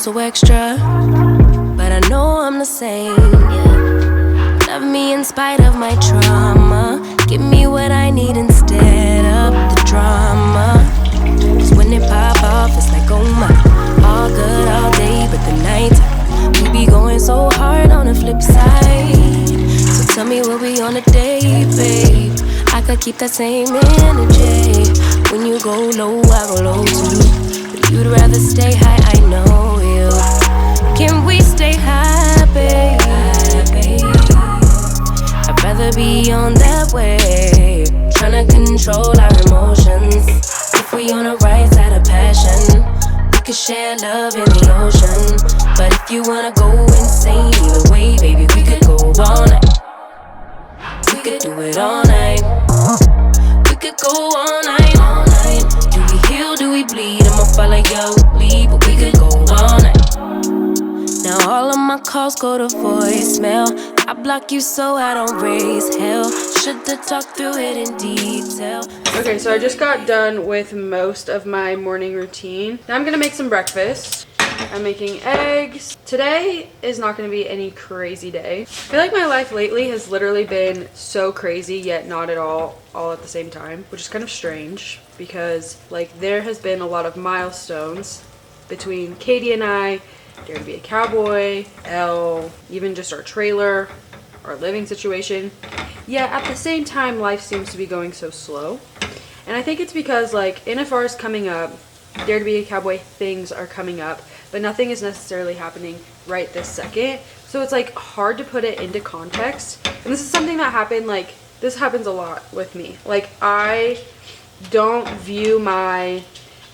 so extra, but I know I'm the same, yeah. Love me in spite of my trauma. Give me what I need instead of the drama. Cause when it pop off, it's like, oh my. All good all day, but the night we be going so hard on the flip side. So tell me what we on a day, babe. I could keep that same energy. When you go low, I go low too. But you'd rather stay high, I know you. Can we stay high, babe? I'd rather be on that way. Tryna control our emotions. If we on the right side of passion, we could share love in the ocean. But if you wanna go insane either way, baby, we could go all night. We could do it all night. We could go all night, all night. Do we heal, do we bleed? I'ma follow your lead, but we could go all night. Now all of my calls go to voicemail. I block you so I don't raise hell. Should've talked through it in detail. Okay, so I just got done with most of my morning routine. Now I'm gonna make some breakfast. I'm making eggs. Today is not going to be any crazy day. I feel like my life lately has literally been so crazy, yet not at all at the same time, which is kind of strange because like there has been a lot of milestones between Katie and I, Dare to be a Cowboy, Elle, even just our trailer, our living situation. Yet at the same time, life seems to be going so slow. And I think it's because like NFR is coming up, Dare to be a Cowboy things are coming up, but nothing is necessarily happening right this second. So it's like hard to put it into context. And this is something that happened, like this happens a lot with me. Like I don't view my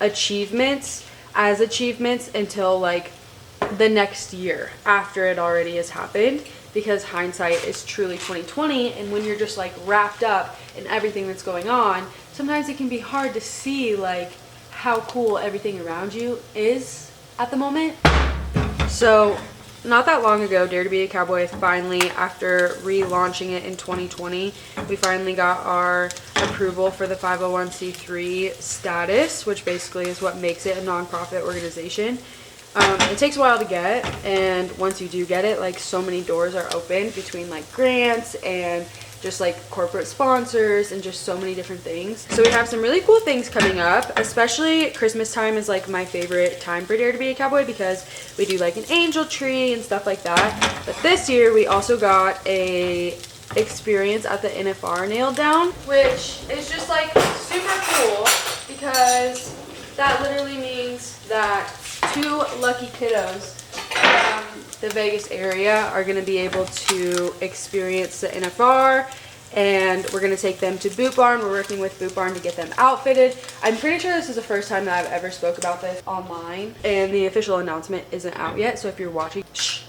achievements as achievements until like the next year after it already has happened, because hindsight is truly 2020. And when you're just like wrapped up in everything that's going on, sometimes it can be hard to see like how cool everything around you is at the moment. So not that long ago, Dare to be a Cowboy finally, after relaunching it in 2020, we finally got our approval for the 501c3 status, which basically is what makes it a nonprofit organization. It takes a while to get, and once you do get it, like so many doors are open between like grants and just like corporate sponsors and just so many different things. So we have some really cool things coming up, especially Christmas time is like my favorite time for Dare to be a Cowboy because we do like an angel tree and stuff like that. But this year we also got a experience at the NFR nailed down, which is just like super cool because that literally means that 2 lucky kiddos from the Vegas area are going to be able to experience the NFR, and we're going to take them to Boot Barn. We're working with Boot Barn to get them outfitted. I'm pretty sure this is the first time that I've ever spoke about this online, and the official announcement isn't out yet, so if you're watching, shh,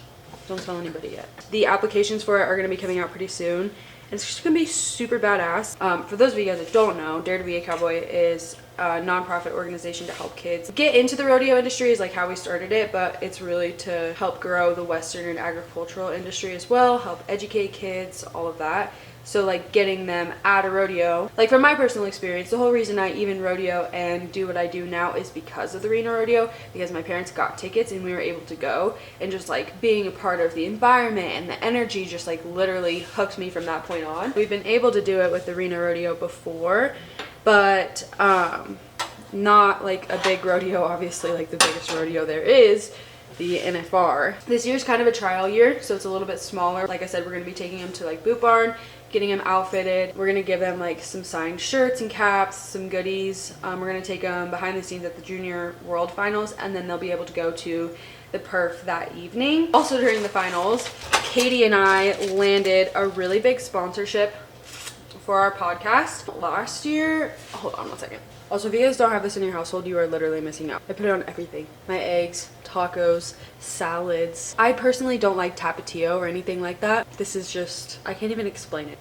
don't tell anybody yet. The applications for it are going to be coming out pretty soon, and it's just going to be super badass. For those of you guys that don't know, Dare to be a Cowboy is a nonprofit organization to help kids get into the rodeo industry, is like how we started it, but it's really to help grow the Western and agricultural industry as well, help educate kids, all of that. So like getting them at a rodeo, like from my personal experience, the whole reason I even rodeo and do what I do now is because of the Reno Rodeo, because my parents got tickets and we were able to go, and just like being a part of the environment and the energy just like literally hooked me from that point on. We've been able to do it with the Reno Rodeo before, but not like a big rodeo, obviously like the biggest rodeo there is, the NFR. This year's kind of a trial year, so it's a little bit smaller. Like I said, we're going to be taking them to like Boot Barn, getting them outfitted. We're going to give them like some signed shirts and caps, some goodies. We're going to take them behind the scenes at the Junior World Finals, and then they'll be able to go to the perf that evening. Also during the finals, Katie and I landed a really big sponsorship for our podcast last year. Hold on one second. Also, if you guys don't have this in your household, you are literally missing out. I put it on everything. My eggs, tacos, salads. I personally don't like Tapatio or anything like that. This is just, I can't even explain it.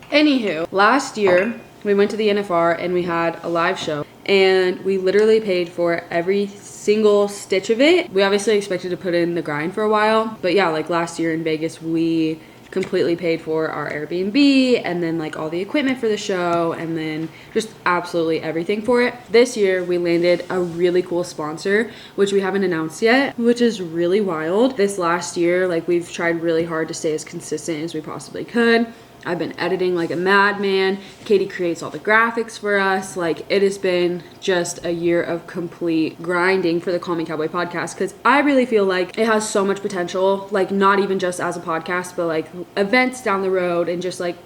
Anywho, last year we went to the NFR and we had a live show, and we literally paid for every single stitch of it. We obviously expected to put in the grind for a while, but yeah, like last year in Vegas, we completely paid for our Airbnb and then like all the equipment for the show and then just absolutely everything for it. This year we landed a really cool sponsor, which we haven't announced yet, which is really wild. This last year, like we've tried really hard to stay as consistent as we possibly could. I've been editing like a madman. Katie creates all the graphics for us. Like it has been just a year of complete grinding for the Call Me Cowboy podcast because I really feel like it has so much potential, like not even just as a podcast, but like events down the road and just like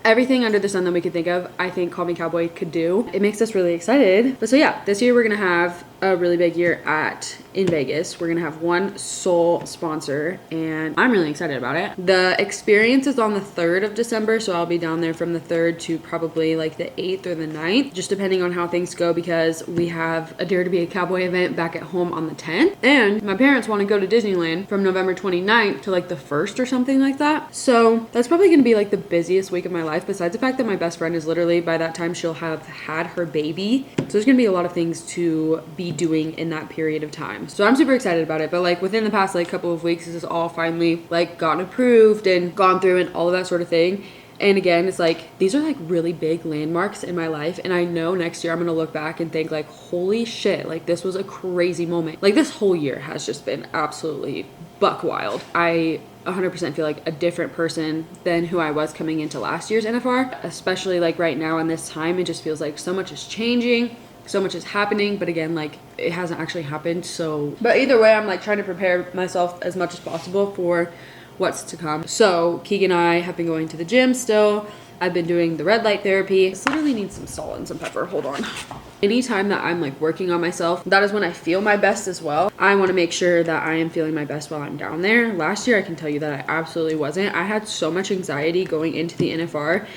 everything under the sun that we could think of, I think Call Me Cowboy could do. It makes us really excited. But so yeah, this year we're gonna have a really big year in Vegas. We're gonna have one sole sponsor and I'm really excited about it. The experience is on the 3rd of December, so I'll be down there from the 3rd to probably like the 8th or the 9th, just depending on how things go because we have a Dare to be a Cowboy event back at home on the 10th. And my parents want to go to Disneyland from November 29th to like the 1st or something like that. So that's probably gonna be like the busiest week of my life, besides the fact that my best friend is literally, by that time she'll have had her baby. So there's gonna be a lot of things to be doing in that period of time. So I'm super excited about it. But like within the past like couple of weeks, this is all finally like gotten approved and gone through and all of that sort of thing. And again, it's like these are like really big landmarks in my life, and I know next year I'm gonna look back and think like, holy shit, like this was a crazy moment. Like this whole year has just been absolutely buck wild. I 100% feel like a different person than who I was coming into last year's NFR, especially like right now in this time. It just feels like so much is changing, so much is happening, but again, like it hasn't actually happened. So but either way, I'm like trying to prepare myself as much as possible for what's to come. So Keegan and I have been going to the gym still. I've been doing the red light therapy. This literally needs some salt and some pepper. Hold on. Anytime that I'm like working on myself, that is when I feel my best as well. I want to make sure that I am feeling my best while I'm down there. Last year, I can tell you that I absolutely wasn't. I had so much anxiety going into the NFR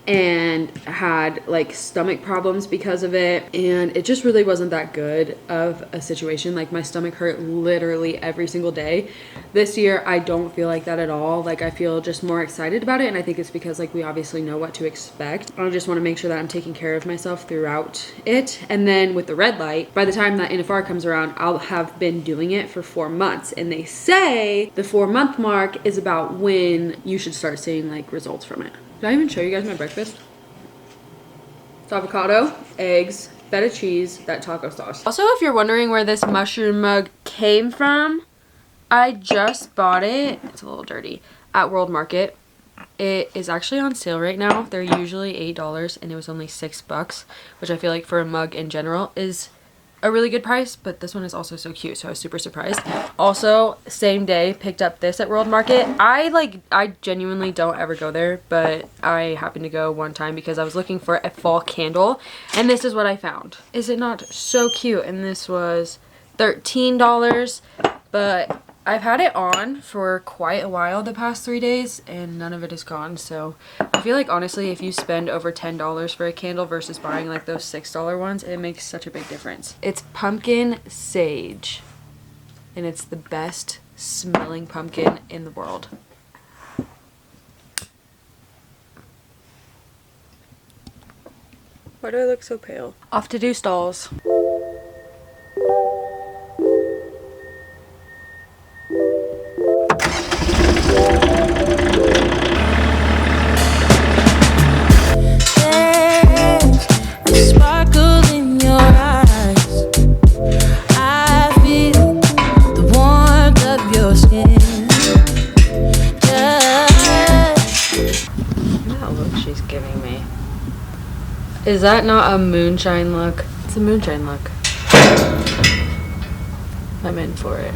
and had like stomach problems because of it, and it just really wasn't that good of a situation. Like my stomach hurt literally every single day. This year I don't feel like that at all. Like I feel just more excited about it, and I think it's because like we obviously know what to expect. I just want to make sure that I'm taking care of myself throughout it. And then with the red light, by the time that NFR comes around, I'll have been doing it for 4 months, and they say the 4-month mark is about when you should start seeing like results from it. Did I even show you guys my breakfast? It's avocado, eggs, feta cheese, that taco sauce. Also, if you're wondering where this mushroom mug came from, I just bought it. It's a little dirty. At World Market. It is actually on sale right now. They're usually $8 and it was only $6, which I feel like for a mug in general is a really good price, but this one is also so cute, so I was super surprised. Also, same day, picked up this at World Market. I genuinely don't ever go there, but I happened to go one time because I was looking for a fall candle, and this is what I found. Is it not so cute? And this was $13, but I've had it on for quite a while the past 3 days and none of it is gone. So I feel like honestly, if you spend over $10 for a candle versus buying like those $6 ones, it makes such a big difference. It's pumpkin sage and it's the best smelling pumpkin in the world. Why do I look so pale? Off to do stalls. Is that not a moonshine look? It's a moonshine look. I'm in for it.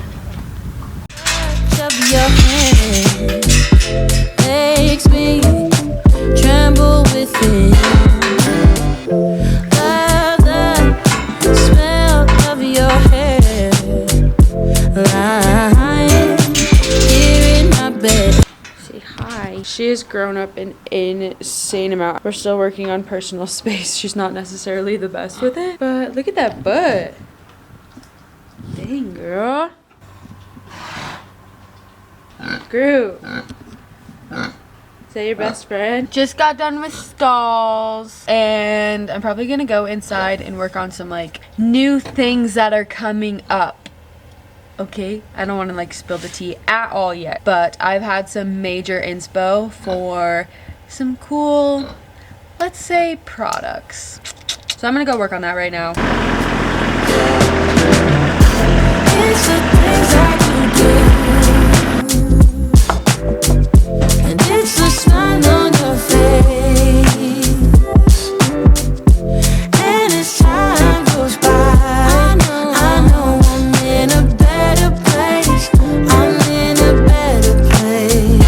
Your hand makes me tremble within. The smell of your hair lying here in my bed. Say hi. She has grown up an insane amount. We're still working on personal space. She's not necessarily the best with it, but look at that butt. Dang, girl. Groot. Is that your best friend? Just got done with stalls and I'm probably gonna go inside and work on some like new things that are coming up. Okay, I don't want to like spill the tea at all yet, but I've had some major inspo for some cool, let's say, products. So I'm gonna go work on that right now. It's the things that you do, and it's the smile on your face. And as time goes by, I know I'm in a better place. I'm in a better place.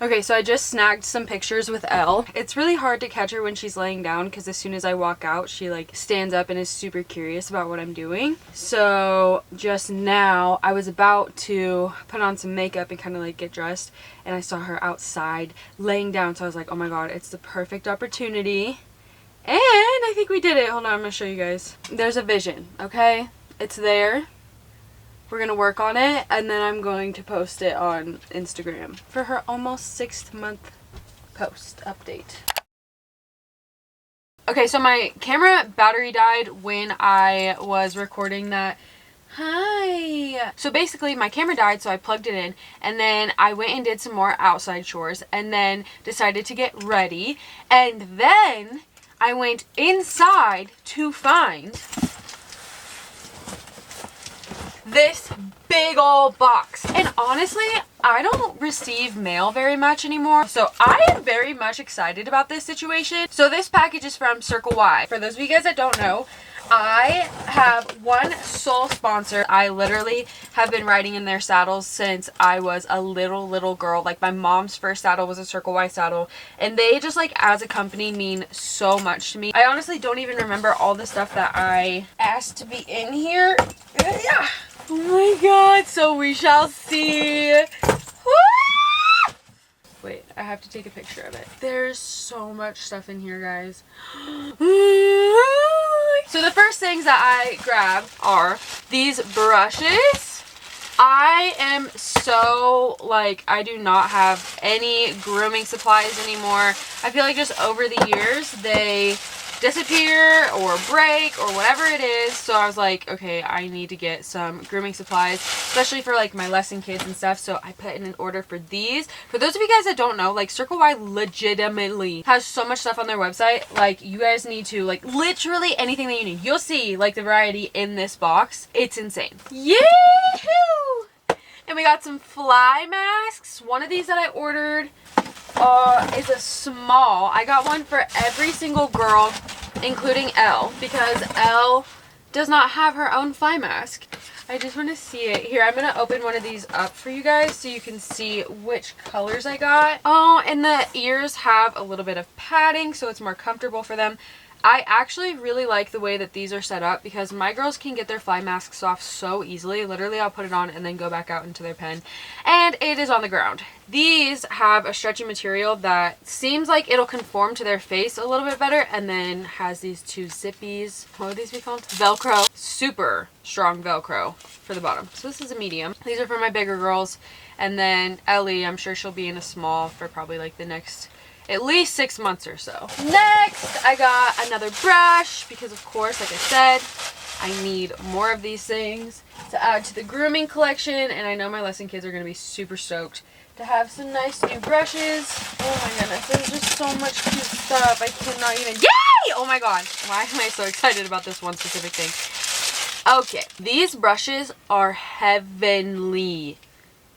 Okay, so I just snagged some pictures with Elle. It's really hard to catch her when she's laying down because as soon as I walk out, she like stands up and is super curious about what I'm doing. So just now, I was about to put on some makeup and kind of like get dressed, and I saw her outside laying down. So I was like, oh my god, it's the perfect opportunity. And I think we did it. Hold on, I'm gonna show you guys. There's a vision, okay? It's there. We're gonna work on it, and then I'm going to post it on Instagram for her almost 6th month post update. Okay, so my camera battery died when I was recording that. Hi. So basically my camera died, so I plugged it in, and then I went and did some more outside chores, and then decided to get ready, and then I went inside to find this big old box. And honestly, I don't receive mail very much anymore, so I am very much excited about this situation. So this package is from Circle Y. For those of you guys that don't know, I have one sole sponsor. I literally have been riding in their saddles since I was a little girl. Like my mom's first saddle was a Circle Y saddle, and they just like as a company mean so much to me. I honestly don't even remember all the stuff that I asked to be in here. Yeah. Oh my god, so we shall see. Woo! Wait, I have to take a picture of it. There's so much stuff in here, guys. So the first things that I grabbed are these brushes. I am so, like, I do not have any grooming supplies anymore. I feel like just over the years, they disappear or break or whatever it is. So I was like, okay, I need to get some grooming supplies, especially for like my lesson kids and stuff. So I put in an order for these. For those of you guys that don't know, like Circle Y legitimately has so much stuff on their website. Like you guys need to, like, literally anything that you need. You'll see like the variety in this box. It's insane. Yahoo! And we got some fly masks. One of these that I ordered is a small. I got one for every single girl, including Elle, because Elle does not have her own fly mask. I just want to see it. Here, I'm going to open one of these up for you guys so you can see which colors I got. Oh, and the ears have a little bit of padding, so it's more comfortable for them. I actually really like the way that these are set up because my girls can get their fly masks off so easily. Literally, I'll put it on and then go back out into their pen, and it is on the ground. These have a stretchy material that seems like it'll conform to their face a little bit better, and then has these two zippies. What would these be called? Velcro. Super strong Velcro for the bottom. So this is a medium. These are for my bigger girls, and then Ellie, I'm sure she'll be in a small for probably like the next at least 6 months or so. Next, I got another brush because, of course, like I said, I need more of these things to add to the grooming collection, and I know my lesson kids are going to be super stoked to have some nice new brushes. Oh my goodness, there's just so much cute stuff. I cannot even... Yay! Oh my god. Why am I so excited about this one specific thing? Okay, these brushes are heavenly.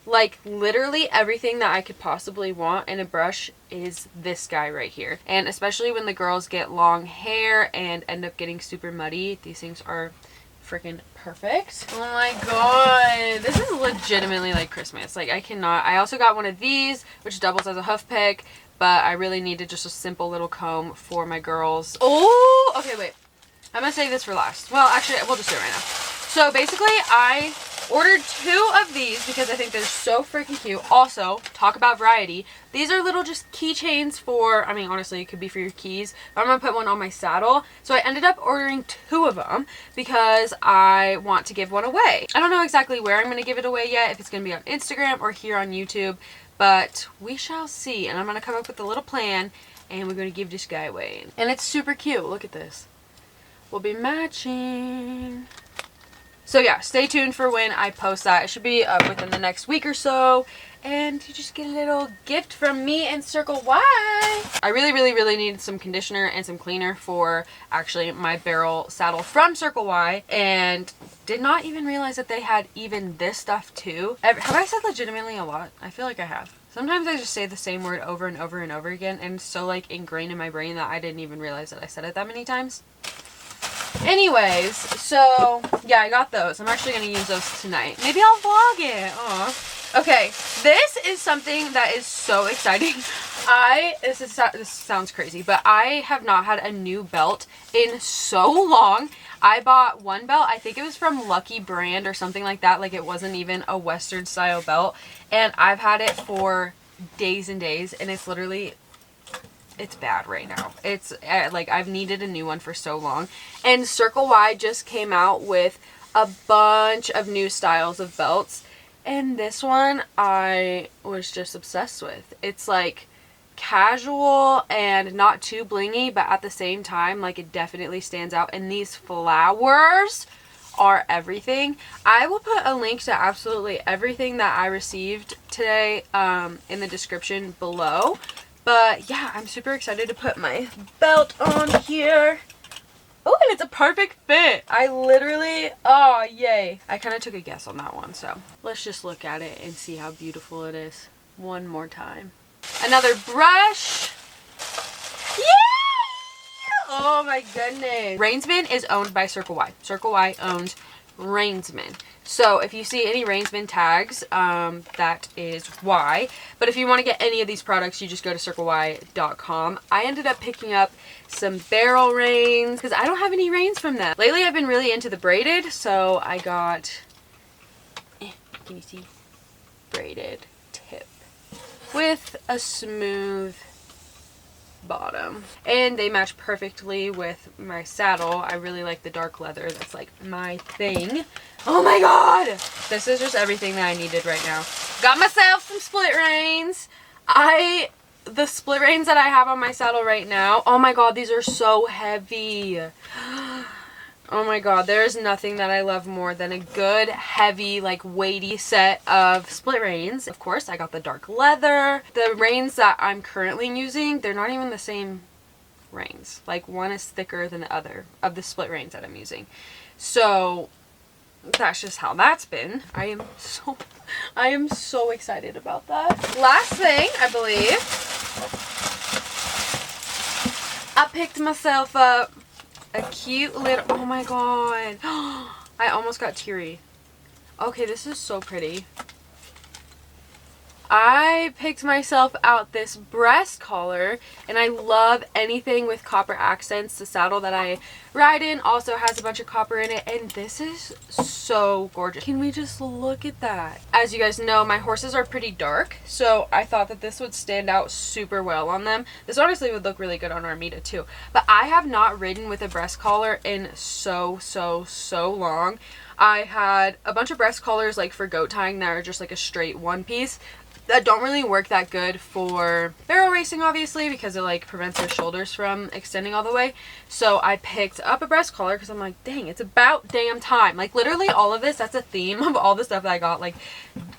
Like, literally everything that I could possibly want in a brush is this guy right here. And especially when the girls get long hair and end up getting super muddy, these things are freaking perfect. Oh my god. This is legitimately like Christmas. Like, I cannot. I also got one of these, which doubles as a hoof pick, but I really needed just a simple little comb for my girls. Oh, okay, wait. I'm gonna save this for last. Well, actually, we'll just do it right now. So basically, I ordered 2 of these because I think they're so freaking cute. Also, talk about variety. These are little just keychains for, I mean, honestly, it could be for your keys. I'm going to put one on my saddle. So I ended up ordering 2 of them because I want to give one away. I don't know exactly where I'm going to give it away yet, if it's going to be on Instagram or here on YouTube, but we shall see. And I'm going to come up with a little plan, and we're going to give this guy away. And it's super cute. Look at this. We'll be matching. So yeah, stay tuned for when I post that. It should be up within the next week or so. And you just get a little gift from me and Circle Y. I really need some conditioner and some cleaner for actually my barrel saddle from Circle Y. And did not even realize that they had even this stuff too. Have I said legitimately a lot? I feel like I have. Sometimes I just say the same word over and over and over again. And it's so like ingrained in my brain that I didn't even realize that I said it that many times. Anyways, so yeah, I got those. I'm actually going to use those tonight. Maybe I'll vlog it. Aww. Okay, this is something that is so exciting. This sounds crazy, but I have not had a new belt in so long. I bought one belt, I think it was from Lucky Brand or something like that. Like, it wasn't even a Western style belt. And I've had it for days and days, and it's literally... it's bad right now. It's like I've needed a new one for so long. And Circle Y just came out with a bunch of new styles of belts. And this one I was just obsessed with. It's like casual and not too blingy, but at the same time, like, it definitely stands out. And these flowers are everything. I will put a link to absolutely everything that I received today in the description below. But yeah, I'm super excited to put my belt on here. Oh, and it's a perfect fit. I literally, oh, yay. I kind of took a guess on that one, so let's just look at it and see how beautiful it is one more time. Another brush. Yay! Oh my goodness. Rainsman is owned by Circle Y. Circle Y owns Rainsman. So if you see any Rainsman tags, that is why. But if you want to get any of these products, you just go to circley.com. I ended up picking up some barrel reins because I don't have any reins from them. Lately I've been really into the braided, so I got, can you see? Braided tip with a smooth bottom, and they match perfectly with my saddle. I really like the dark leather. That's like my thing. Oh my god, this is just everything that I needed right now. Got myself some split reins. The split reins that I have on my saddle right now, oh my god, these are so heavy. Oh my god, there is nothing that I love more than a good, heavy, like, weighty set of split reins. Of course, I got the dark leather. The reins that I'm currently using, they're not even the same reins. Like, one is thicker than the other of the split reins that I'm using. So, that's just how that's been. I am so excited about that. Last thing, I believe, I picked myself up a cute little, oh my god, I almost got teary. Okay, this is so pretty. I picked myself out this breast collar, and I love anything with copper accents. The saddle that I ride in also has a bunch of copper in it, and this is so gorgeous. Can we just look at that? As you guys know, my horses are pretty dark, so I thought that this would stand out super well on them. This honestly would look really good on Armida too, but I have not ridden with a breast collar in so long. I had a bunch of breast collars like for goat tying that are just like a straight one piece that don't really work that good for barrel racing, obviously, because it like prevents your shoulders from extending all the way. So I picked up a breast collar because I'm like, dang, it's about damn time. Like, literally all of this, that's a theme of all the stuff that I got. Like,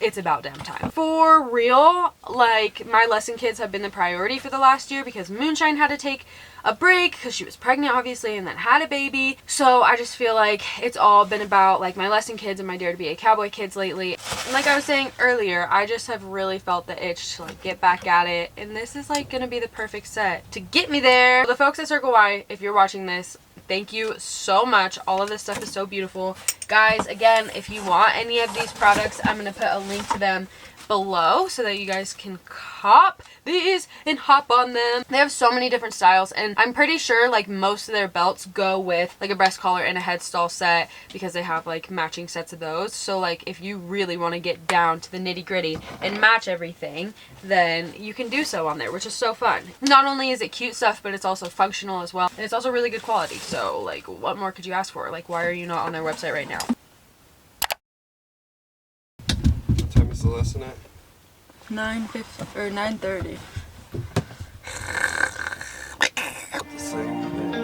it's about damn time. For real, like, my lesson kids have been the priority for the last year because Moonshine had to take a break because she was pregnant, obviously, and then had a baby. So I just feel like it's all been about like my lesson kids and my Dare to be a Cowboy kids lately. And like I was saying earlier, I just have really felt the itch to like get back at it, and this is like gonna be the perfect set to get me there. The folks at Circle Y, if you're watching this, thank you so much. All of this stuff is so beautiful. Guys, again, if you want any of these products, I'm gonna put a link to them below so that you guys can cop these and hop on them. They have so many different styles, and I'm pretty sure like most of their belts go with like a breast collar and a head stall set because they have like matching sets of those. So like if you really want to get down to the nitty gritty and match everything, then you can do so on there, which is so fun. Not only is it cute stuff, but it's also functional as well, and it's also really good quality. So like, what more could you ask for? Like, why are you not on their website right now? What time is the lesson at? 9:50 or 9:30. The same thing.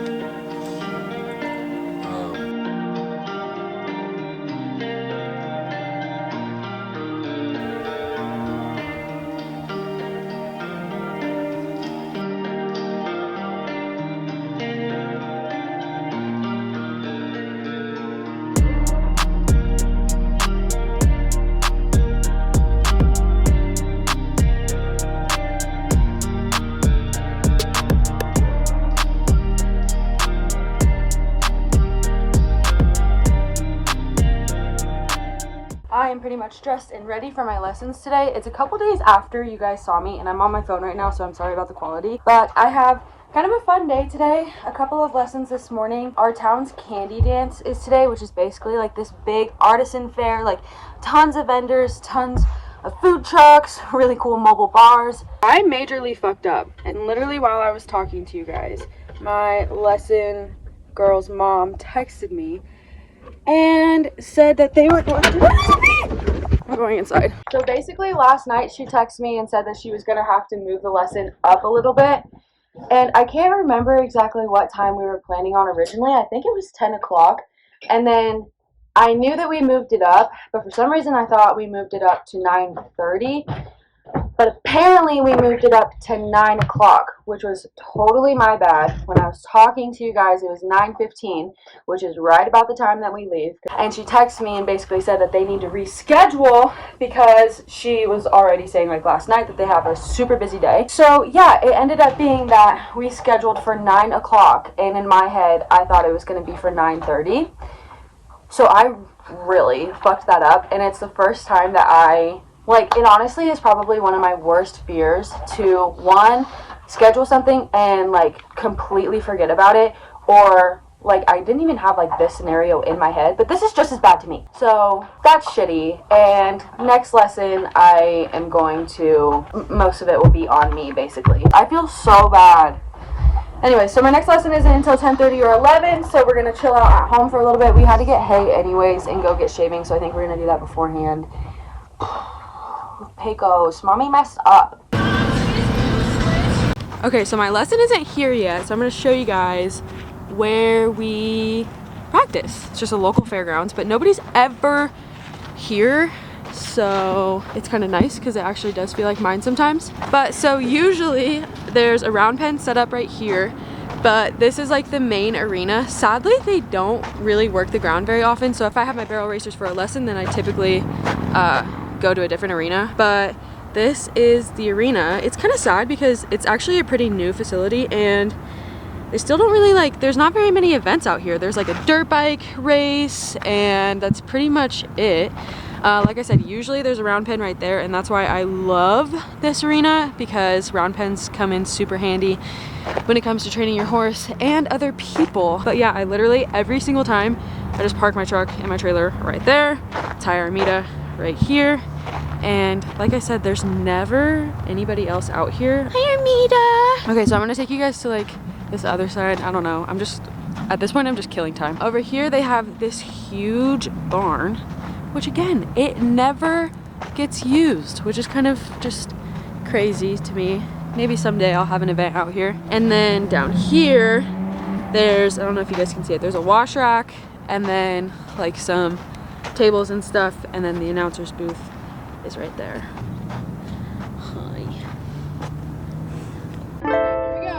pretty much dressed and ready for my lessons today. It's a couple days after you guys saw me, and I'm on my phone right now, so I'm sorry about the quality. But I have kind of a fun day today. A couple of lessons this morning. Our town's candy dance is today, which is basically like this big artisan fair, like tons of vendors, tons of food trucks, really cool mobile bars. I majorly fucked up, and literally while I was talking to you guys, my lesson girl's mom texted me and said that they were going to... I'm going inside. So basically last night she texted me and said that she was going to have to move the lesson up a little bit. And I can't remember exactly what time we were planning on originally. I think it was 10 o'clock. And then I knew that we moved it up, but for some reason I thought we moved it up to 9:30. But apparently we moved it up to 9 o'clock, which was totally my bad. When I was talking to you guys, it was 9:15, which is right about the time that we leave. And she texted me and basically said that they need to reschedule because she was already saying like last night that they have a super busy day. So yeah, it ended up being that we scheduled for 9 o'clock, and in my head, I thought it was going to be for 9:30. So I really fucked that up, and it's the first time that it honestly is probably one of my worst fears to, one, schedule something and, completely forget about it, or, I didn't even have, this scenario in my head, but this is just as bad to me. So, that's shitty, and next lesson, I am going to, most of it will be on me, basically. I feel so bad. Anyway, so my next lesson isn't until 10:30 or 11, so we're going to chill out at home for a little bit. We had to get hay anyways and go get shaving, so I think we're going to do that beforehand. Pecos, mommy messed up. Okay, so my lesson isn't here yet, so I'm going to show you guys where we practice. It's just a local fairgrounds, but nobody's ever here, so it's kind of nice because it actually does feel like mine sometimes. But so usually there's a round pen set up right here, but this is like the main arena. Sadly, they don't really work the ground very often, so if I have my barrel racers for a lesson, then I typically go to a different arena. But this is the arena. It's kind of sad because it's actually a pretty new facility, and they still don't really there's not very many events out here. There's like a dirt bike race, and that's pretty much it. Like I said, usually there's a round pen right there, and that's why I love this arena, because round pens come in super handy when it comes to training your horse and other people. But yeah, I literally every single time I just park my truck and my trailer right there, tie Armida right here, and like I said, there's never anybody else out here. Hi, Armida. Okay, so I'm gonna take you guys to this other side. I don't know, at this point I'm just killing time. Over here they have this huge barn, which again, it never gets used, which is kind of just crazy to me. Maybe someday I'll have an event out here. And then down here, there's, I don't know if you guys can see it, there's a wash rack, and then some tables and stuff, and then the announcer's booth is right there. Hi. Here we go.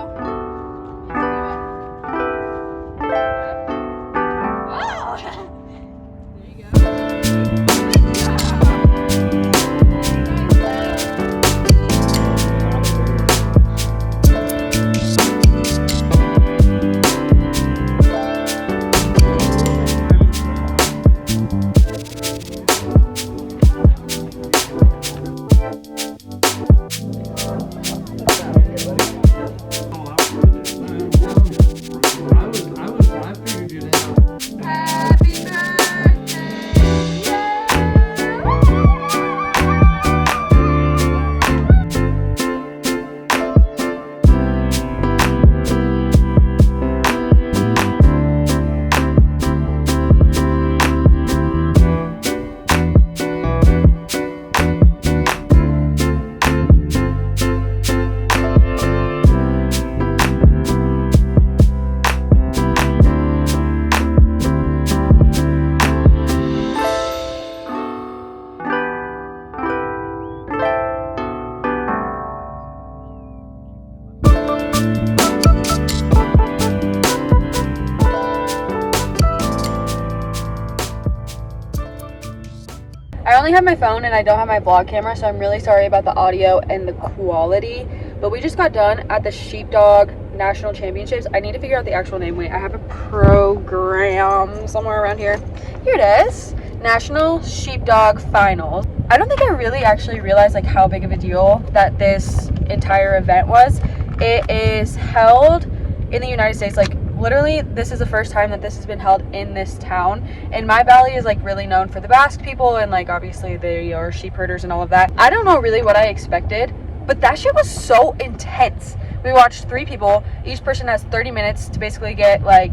I only have my phone and I don't have my vlog camera, so I'm really sorry about the audio and the quality. But we just got done at the Sheepdog National Championships. I need to figure out the actual name. Wait, I have a program somewhere around here. Here it is. National Sheepdog Finals. I don't think I really actually realized like how big of a deal that this entire event was. It is held in the United States. Like literally, this is the first time that this has been held in this town. And my valley is like really known for the Basque people, and like obviously they are sheep herders and all of that. I don't know really what I expected, but that shit was so intense. We watched 3 people. Each person has 30 minutes to basically get like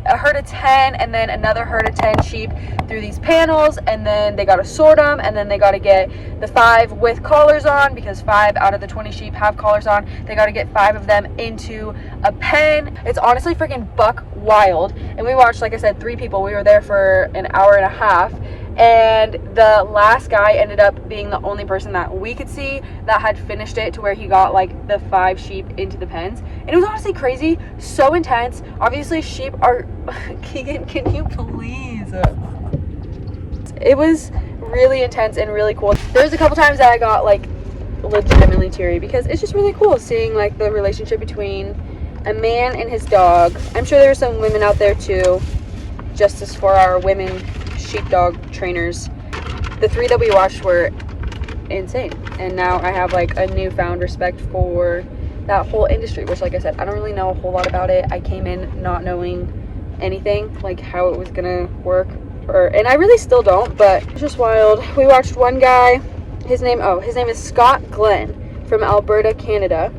a herd of 10 and then another herd of 10 sheep through these panels, and then they got to sort them, and then they got to get the 5 with collars on, because 5 out of the 20 sheep have collars on. They got to get 5 of them into a pen. It's honestly freaking buck wild. And we watched, like I said, 3 people. We were there for an hour and a half, and the last guy ended up being the only person that we could see that had finished it to where he got like the 5 sheep into the pens. And it was honestly crazy, so intense. Obviously sheep are Keegan, can you please? It was really intense and really cool. There was a couple times that I got like legitimately teary, because it's just really cool seeing like the relationship between a man and his dog. I'm sure there are some women out there too. Justice for our women sheepdog trainers. The 3 that we watched were insane, and now I have like a newfound respect for that whole industry, which, like I said, I don't really know a whole lot about it. I came in not knowing anything, like how it was gonna work, and I really still don't, but it's just wild. We watched one guy, his name is Scott Glenn from Alberta, Canada,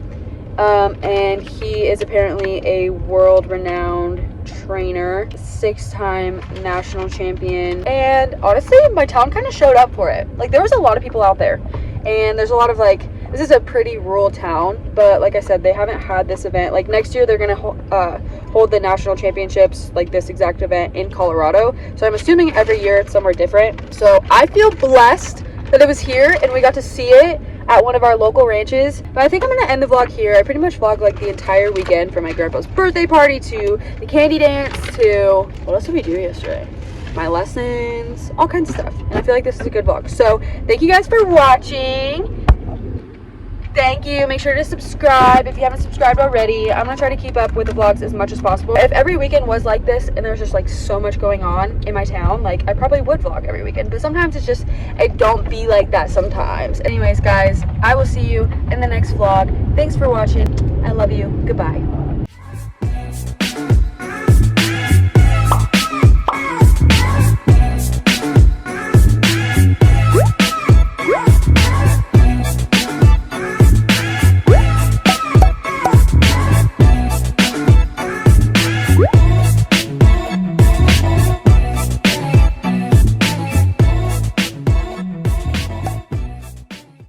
and he is apparently a world-renowned trainer, 6-time national champion, and honestly my town kind of showed up for it. Like there was a lot of people out there, and there's a lot of like, this is a pretty rural town, but like I said, they haven't had this event. Like next year they're gonna hold the national championships, like this exact event, in Colorado, so I'm assuming every year it's somewhere different. So I feel blessed that it was here and we got to see it at one of our local ranches. But I think I'm gonna end the vlog here. I pretty much vlogged like the entire weekend, from my grandpa's birthday party to the candy dance to what else did we do yesterday, my lessons, all kinds of stuff. And I feel like this is a good vlog. So thank you guys for watching. Thank you. Make sure to subscribe if you haven't subscribed already. I'm gonna try to keep up with the vlogs as much as possible. If every weekend was like this and there's just like so much going on in my town, like I probably would vlog every weekend, but sometimes it's just, it don't be like that sometimes. Anyways guys, I will see you in the next vlog. Thanks for watching. I love you. Goodbye.